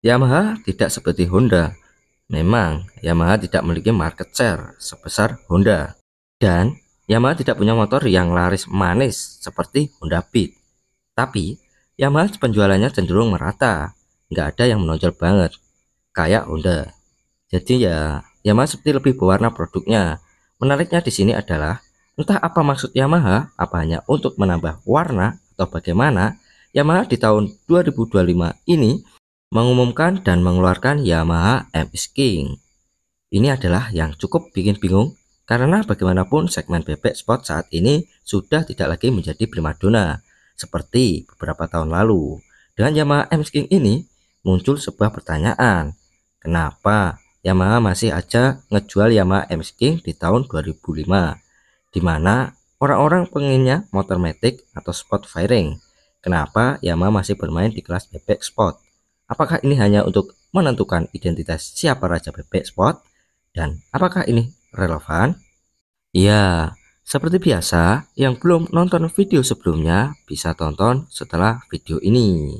Yamaha tidak seperti Honda. Memang Yamaha tidak memiliki market share sebesar Honda. Dan Yamaha tidak punya motor yang laris manis seperti Honda Beat. Tapi Yamaha penjualannya cenderung merata, nggak ada yang menonjol banget kayak Honda. Jadi ya Yamaha seperti lebih berwarna produknya. Menariknya di sini adalah entah apa maksud Yamaha, apa hanya untuk menambah warna atau bagaimana, Yamaha di tahun 2025 ini mengumumkan dan mengeluarkan Yamaha MX King. Ini adalah yang cukup bikin bingung karena bagaimanapun segmen bebek sport saat ini sudah tidak lagi menjadi primadona seperti beberapa tahun lalu. Dengan Yamaha MX King ini muncul sebuah pertanyaan, kenapa Yamaha masih aja ngejual Yamaha MX King di tahun 2005, di mana orang-orang pengennya motor matic atau sport fairing. Kenapa Yamaha masih bermain di kelas bebek sport? Apakah ini hanya untuk menentukan identitas siapa raja bebek sport? Dan apakah ini relevan? Ya, seperti biasa, yang belum nonton video sebelumnya bisa tonton setelah video ini.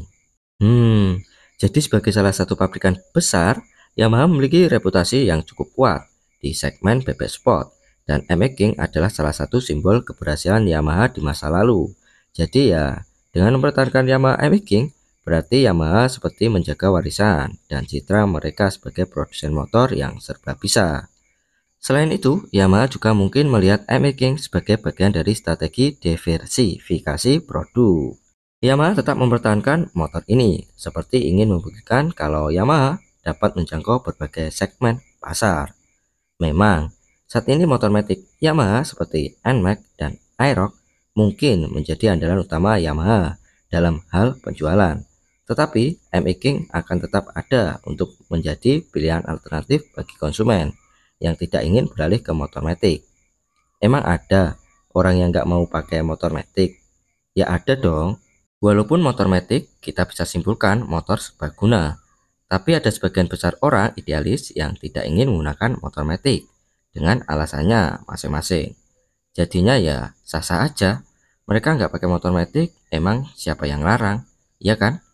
Jadi sebagai salah satu pabrikan besar, Yamaha memiliki reputasi yang cukup kuat di segmen bebek sport. Dan MX King adalah salah satu simbol keberhasilan Yamaha di masa lalu. Jadi ya, dengan mempertahankan Yamaha MX King, berarti Yamaha seperti menjaga warisan dan citra mereka sebagai produsen motor yang serba bisa. Selain itu, Yamaha juga mungkin melihat MX King sebagai bagian dari strategi diversifikasi produk. Yamaha tetap mempertahankan motor ini, seperti ingin membuktikan kalau Yamaha dapat menjangkau berbagai segmen pasar. Memang, saat ini motor matic Yamaha seperti NMAX dan Aerox mungkin menjadi andalan utama Yamaha dalam hal penjualan. Tetapi MX King akan tetap ada untuk menjadi pilihan alternatif bagi konsumen yang tidak ingin beralih ke motor matic. Emang ada orang yang nggak mau pakai motor matic? Ya ada dong. Walaupun motor matic kita bisa simpulkan motor serbaguna, tapi ada sebagian besar orang idealis yang tidak ingin menggunakan motor matic dengan alasannya masing-masing. Jadinya ya sah-sah aja. Mereka nggak pakai motor matic, emang siapa yang larang, ya kan?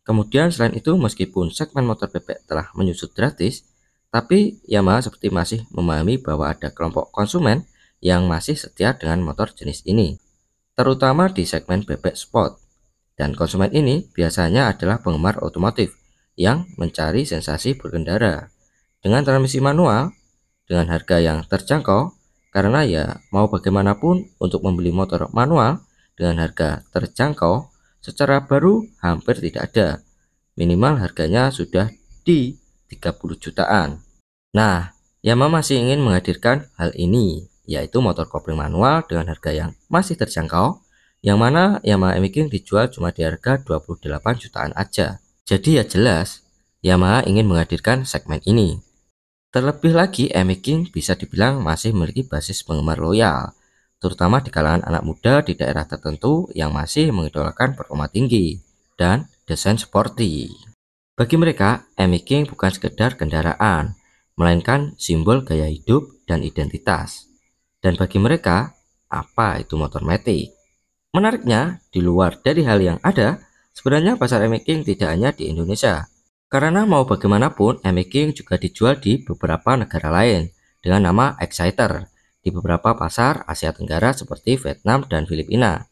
Kemudian selain itu, meskipun segmen motor bebek telah menyusut drastis, tapi Yamaha seperti masih memahami bahwa ada kelompok konsumen yang masih setia dengan motor jenis ini, terutama di segmen bebek sport. Dan konsumen ini biasanya adalah penggemar otomotif yang mencari sensasi berkendara dengan transmisi manual dengan harga yang terjangkau, karena ya mau bagaimanapun untuk membeli motor manual dengan harga terjangkau secara baru hampir tidak ada. Minimal harganya sudah di 30 jutaan. Nah, Yamaha masih ingin menghadirkan hal ini, yaitu motor kopling manual dengan harga yang masih terjangkau, yang mana Yamaha MX King dijual cuma di harga 28 jutaan aja. Jadi ya jelas, Yamaha ingin menghadirkan segmen ini. Terlebih lagi, MX King bisa dibilang masih memiliki basis penggemar loyal, terutama di kalangan anak muda di daerah tertentu yang masih mengidolakan performa tinggi dan desain sporty. Bagi mereka, MX King bukan sekedar kendaraan, melainkan simbol gaya hidup dan identitas. Dan bagi mereka, apa itu motor matic? Menariknya, di luar dari hal yang ada, sebenarnya pasar MX King tidak hanya di Indonesia. Karena mau bagaimanapun, MX King juga dijual di beberapa negara lain dengan nama Exciter di beberapa pasar Asia Tenggara seperti Vietnam dan Filipina.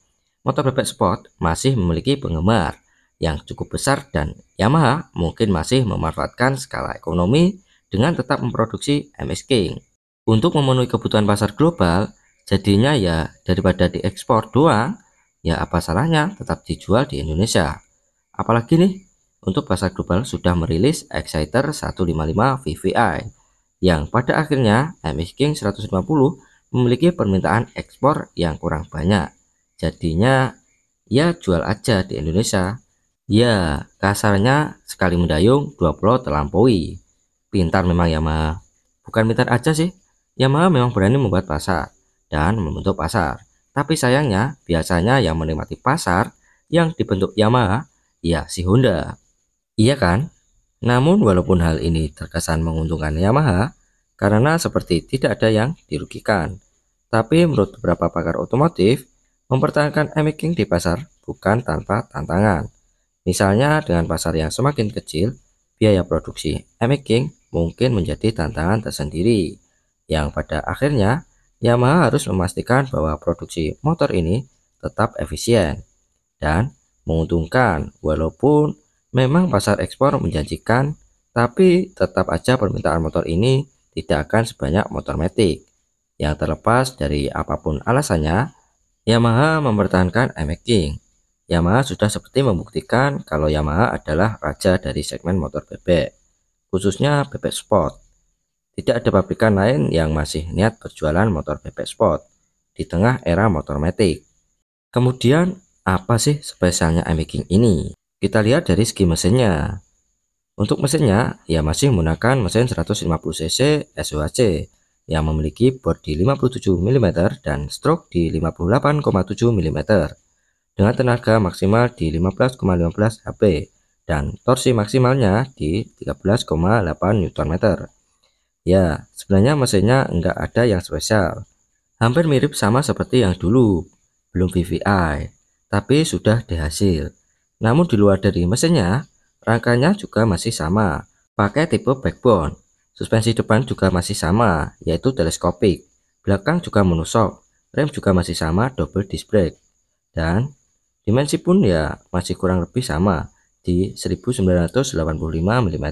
Motor bebek sport masih memiliki penggemar yang cukup besar dan Yamaha mungkin masih memanfaatkan skala ekonomi dengan tetap memproduksi MX King untuk memenuhi kebutuhan pasar global. Jadinya ya daripada diekspor doang, ya apa salahnya tetap dijual di Indonesia. Apalagi nih, untuk pasar global sudah merilis Exciter 155 VVI yang pada akhirnya MX King 150 memiliki permintaan ekspor yang kurang banyak. Jadinya ya jual aja di Indonesia. Ya kasarnya sekali mendayung 2 pulau terlampaui. Pintar memang Yamaha. Bukan pintar aja sih, Yamaha memang berani membuat pasar dan membentuk pasar. Tapi sayangnya biasanya yang menikmati pasar yang dibentuk Yamaha ya si Honda. Iya kan? Namun walaupun hal ini terkesan menguntungkan Yamaha karena seperti tidak ada yang dirugikan, tapi menurut beberapa pakar otomotif, mempertahankan MX King di pasar bukan tanpa tantangan. Misalnya dengan pasar yang semakin kecil, biaya produksi e-making mungkin menjadi tantangan tersendiri, yang pada akhirnya Yamaha harus memastikan bahwa produksi motor ini tetap efisien dan menguntungkan. Walaupun memang pasar ekspor menjanjikan, tapi tetap aja permintaan motor ini tidak akan sebanyak motor matic. Yang terlepas dari apapun alasannya, Yamaha mempertahankan e-making. Yamaha sudah seperti membuktikan kalau Yamaha adalah raja dari segmen motor bebek, khususnya bebek sport. Tidak ada pabrikan lain yang masih niat berjualan motor bebek sport di tengah era motor matic. Kemudian, apa sih spesialnya e-making ini? Kita lihat dari segi mesinnya. Untuk mesinnya, ia masih menggunakan mesin 150 cc SOHC yang memiliki bor di 57 mm dan stroke di 58,7 mm dengan tenaga maksimal di 15,15 HP dan torsi maksimalnya di 13,8 Nm. Ya, sebenarnya mesinnya enggak ada yang spesial. Hampir mirip sama seperti yang dulu, belum VVI, tapi sudah dihasil. Namun di luar dari mesinnya, rangkanya juga masih sama, pakai tipe backbone. Suspensi depan juga masih sama, yaitu teleskopik. Belakang juga menusuk, rem juga masih sama, double disc brake. Dan dimensi pun ya masih kurang lebih sama, di 1985 mm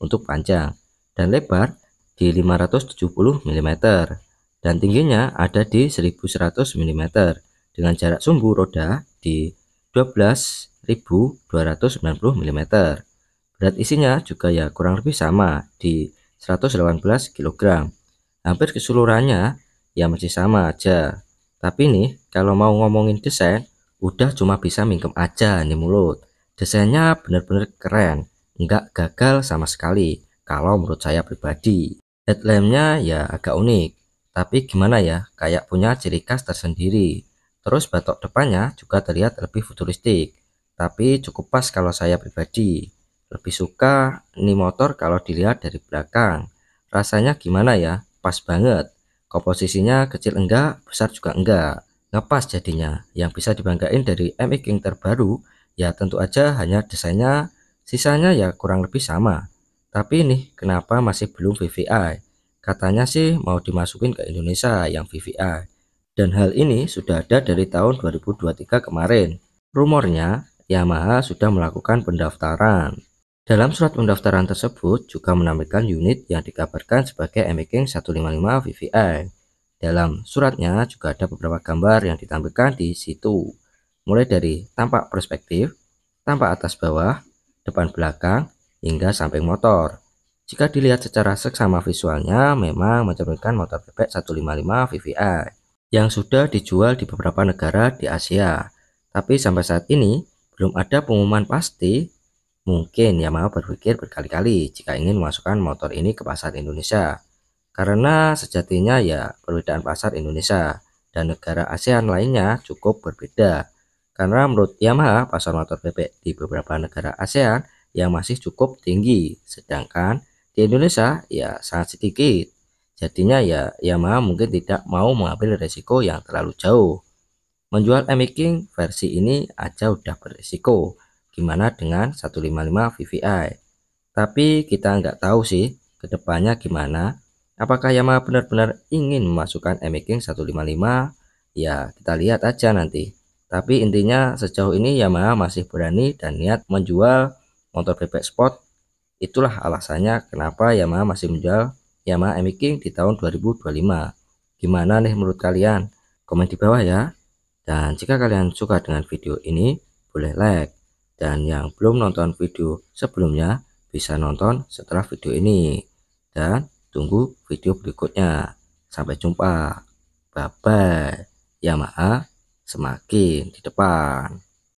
untuk panjang, dan lebar di 570 mm. Dan tingginya ada di 1100 mm dengan jarak sumbu roda di 12.290 mm. Berat isinya juga ya kurang lebih sama di 118 kg. Hampir keseluruhannya ya masih sama aja. Tapi nih kalau mau ngomongin desain udah cuma bisa mingkem aja nih mulut. Desainnya bener-bener keren, nggak gagal sama sekali kalau menurut saya pribadi. Headlampnya ya agak unik, tapi gimana ya, kayak punya ciri khas tersendiri. Terus batok depannya juga terlihat lebih futuristik, tapi cukup pas kalau saya pribadi. Lebih suka ini motor kalau dilihat dari belakang. Rasanya gimana ya, pas banget. Komposisinya kecil enggak, besar juga enggak. Ngepas jadinya. Yang bisa dibanggain dari e-making terbaru, ya tentu aja hanya desainnya, sisanya ya kurang lebih sama. Tapi nih, kenapa masih belum VVI? Katanya sih mau dimasukin ke Indonesia yang VVI. Dan hal ini sudah ada dari tahun 2023 kemarin. Rumornya, Yamaha sudah melakukan pendaftaran. Dalam surat pendaftaran tersebut juga menampilkan unit yang dikabarkan sebagai e-making 155 VVI. Dalam suratnya juga ada beberapa gambar yang ditampilkan di situ. Mulai dari tampak perspektif, tampak atas bawah, depan belakang, hingga samping motor. Jika dilihat secara seksama visualnya memang mencerminkan motor bebek 155 VVI yang sudah dijual di beberapa negara di Asia. Tapi sampai saat ini belum ada pengumuman pasti. Mungkin Yamaha berpikir berkali-kali jika ingin memasukkan motor ini ke pasar Indonesia. Karena sejatinya ya perbedaan pasar Indonesia dan negara ASEAN lainnya cukup berbeda. Karena menurut Yamaha pasar motor bebek di beberapa negara ASEAN yang masih cukup tinggi, sedangkan di Indonesia ya sangat sedikit. Jadinya ya Yamaha mungkin tidak mau mengambil resiko yang terlalu jauh. Menjual e-making versi ini aja udah berisiko. Gimana dengan 155 VVI? Tapi kita nggak tahu sih kedepannya gimana. Apakah Yamaha benar-benar ingin memasukkan e-making 155? Ya kita lihat aja nanti. Tapi intinya sejauh ini Yamaha masih berani dan niat menjual motor bebek sport. Itulah alasannya kenapa Yamaha masih menjual Yamaha e-making di tahun 2025. Gimana nih menurut kalian? Komen di bawah ya. Dan jika kalian suka dengan video ini, boleh like. Dan yang belum nonton video sebelumnya, bisa nonton setelah video ini. Dan tunggu video berikutnya. Sampai jumpa. Bye-bye. Yamaha semakin di depan.